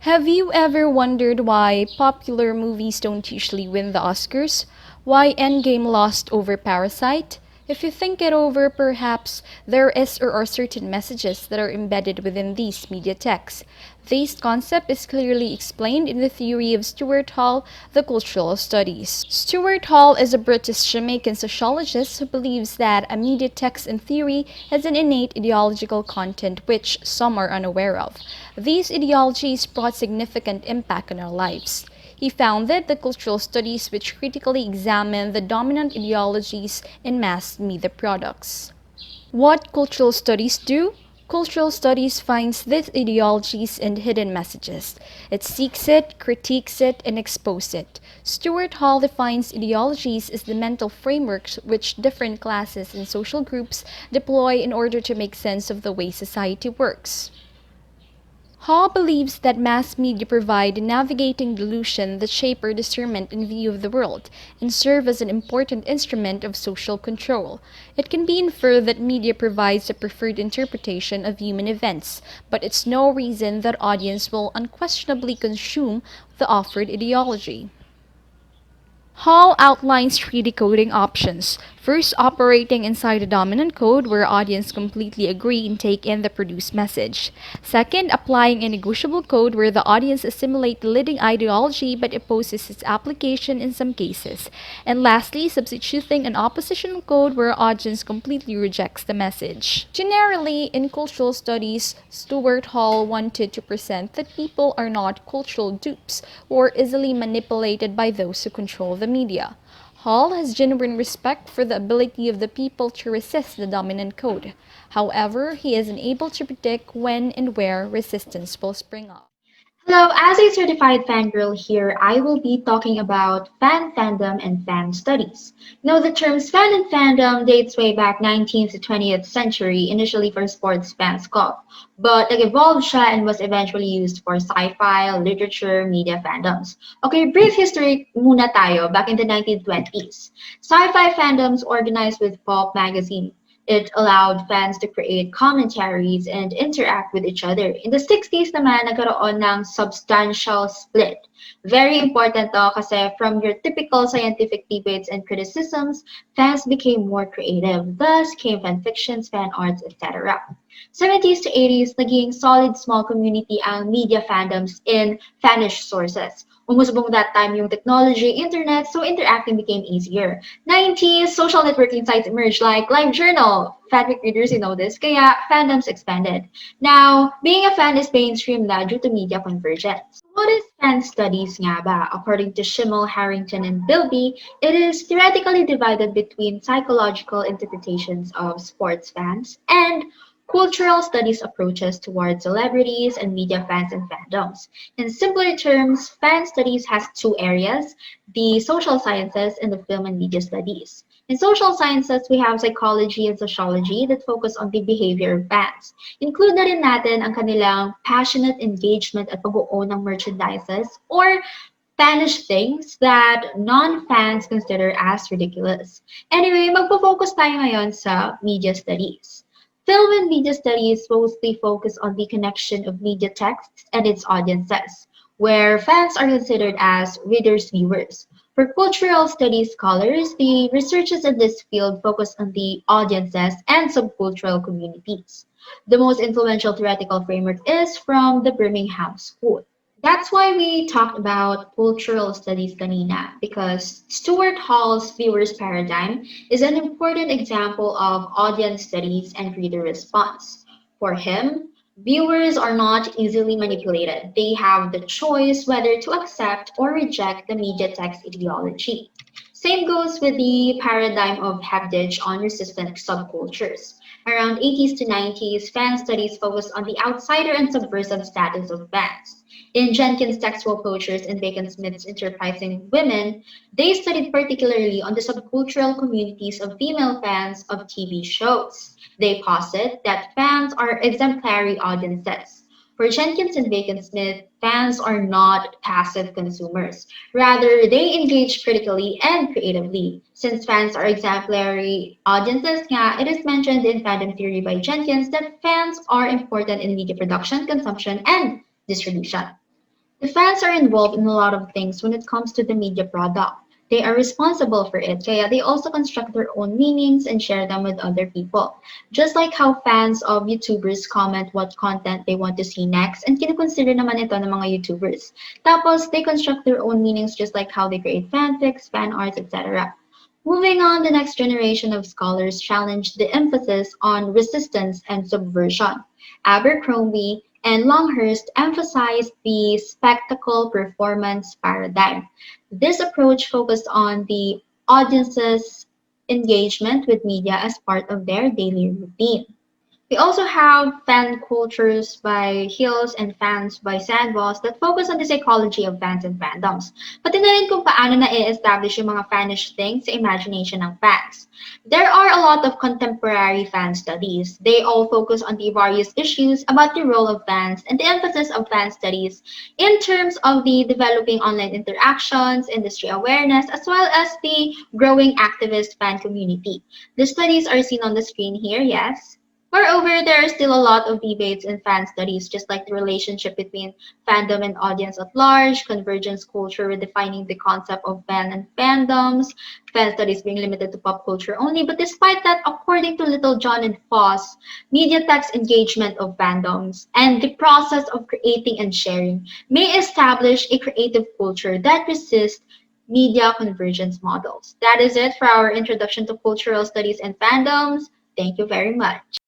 Have you ever wondered why popular movies don't usually win the Oscars? Why Endgame lost over Parasite? If you think it over, perhaps there is or are certain messages that are embedded within these media texts. This concept is clearly explained in the theory of Stuart Hall, the cultural studies. Stuart Hall is a British Jamaican sociologist who believes that a media text in theory has an innate ideological content which some are unaware of. These ideologies brought significant impact on our lives. He founded the cultural studies which critically examine the dominant ideologies in mass media products. What cultural studies do? Cultural studies finds these ideologies and hidden messages. It seeks it, critiques it, and exposes it. Stuart Hall defines ideologies as the mental frameworks which different classes and social groups deploy in order to make sense of the way society works. Hall believes that mass media provide a navigating delusion that shape our discernment and view of the world, and serve as an important instrument of social control. It can be inferred that media provides a preferred interpretation of human events, but it's no reason that audience will unquestionably consume the offered ideology. Hall outlines three decoding options. First, operating inside a dominant code where audience completely agree and take in the produced message. Second, applying a negotiable code where the audience assimilate the leading ideology but opposes its application in some cases. And lastly, substituting an oppositional code where audience completely rejects the message. Generally, in cultural studies, Stuart Hall wanted to present that people are not cultural dupes or easily manipulated by those who control the media. Hall has genuine respect for the ability of the people to resist the dominant code. However, he is unable to predict when and where resistance will spring up. Hello, as a certified fangirl here, I will be talking about fandom and fan studies. The terms fan and fandom dates way back 19th to 20th century, initially for sports fans called, but nag-evolve siya and was eventually used for sci-fi, literature, media fandoms. Okay, brief history muna tayo back in the 1920s. Sci-fi fandoms organized with pulp magazine. It allowed fans to create commentaries and interact with each other. In the 60s naman, nagkaroon ng substantial split. Very important to kasi from your typical scientific debates and criticisms, fans became more creative. Thus came fan fictions, fan arts, etc. 70s to 80s, naging solid small community ang media fandoms in fanish sources. Umusbong that time yung technology, internet, so interacting became easier. 90s, social networking sites emerged like LiveJournal. Fanfic readers, you know this, kaya fandoms expanded. Now, being a fan is mainstream na due to media convergence. What is fan studies nga ba? According to Schimmel, Harrington, and Bilby, it is theoretically divided between psychological interpretations of sports fans and cultural studies approaches toward celebrities and media fans and fandoms. In simpler terms, fan studies has two areas, the social sciences and the film and media studies. In social sciences, we have psychology and sociology that focus on the behavior of fans. Include na rin natin ang kanilang passionate engagement at pag-uo ng merchandises or fanish things that non-fans consider as ridiculous. Anyway, magpo-focus tayo ngayon sa media studies. Film and media studies mostly focus on the connection of media texts and its audiences, where fans are considered as readers, viewers. For cultural studies scholars, the researchers in this field focus on the audiences and subcultural communities. The most influential theoretical framework is from the Birmingham School. That's why we talked about cultural studies kanina, because Stuart Hall's viewer's paradigm is an important example of audience studies and reader response. For him, viewers are not easily manipulated. They have the choice whether to accept or reject the media text ideology. Same goes with the paradigm of Habditch on resistant subcultures. Around 80s to 90s, fan studies focused on the outsider and subversive status of fans. In Jenkins' Textual Cultures and Bacon Smith's Enterprising Women, they studied particularly on the subcultural communities of female fans of TV shows. They posit that fans are exemplary audiences. For Jenkins and Bacon Smith, fans are not passive consumers. Rather, they engage critically and creatively. Since fans are exemplary audiences nga, it is mentioned in fandom theory by Jenkins that fans are important in media production, consumption, and distribution. The fans are involved in a lot of things when it comes to the media product. They are responsible for it, kaya they also construct their own meanings and share them with other people. Just like how fans of YouTubers comment what content they want to see next, and kinukonsider naman ito ng mga YouTubers. Tapos, they construct their own meanings just like how they create fanfics, fan arts, etc. Moving on, the next generation of scholars challenged the emphasis on resistance and subversion. Abercrombie and Longhurst emphasized the spectacle performance paradigm. This approach focused on the audience's engagement with media as part of their daily routine. We also have fan cultures by Hills and fans by Sandboss that focus on the psychology of fans and fandoms. Pati na rin kung paano na-establish yung mga fanish things sa imagination ng fans. There are a lot of contemporary fan studies. They all focus on the various issues about the role of fans and the emphasis of fan studies in terms of the developing online interactions, industry awareness, as well as the growing activist fan community. The studies are seen on the screen here, yes. Moreover, there are still a lot of debates in fan studies, just like the relationship between fandom and audience at large, convergence culture redefining the concept of fan and fandoms, fan studies being limited to pop culture only. But despite that, according to Little John and Foss, MediaTek's engagement of fandoms and the process of creating and sharing may establish a creative culture that resists media convergence models. That is it for our introduction to cultural studies and fandoms. Thank you very much.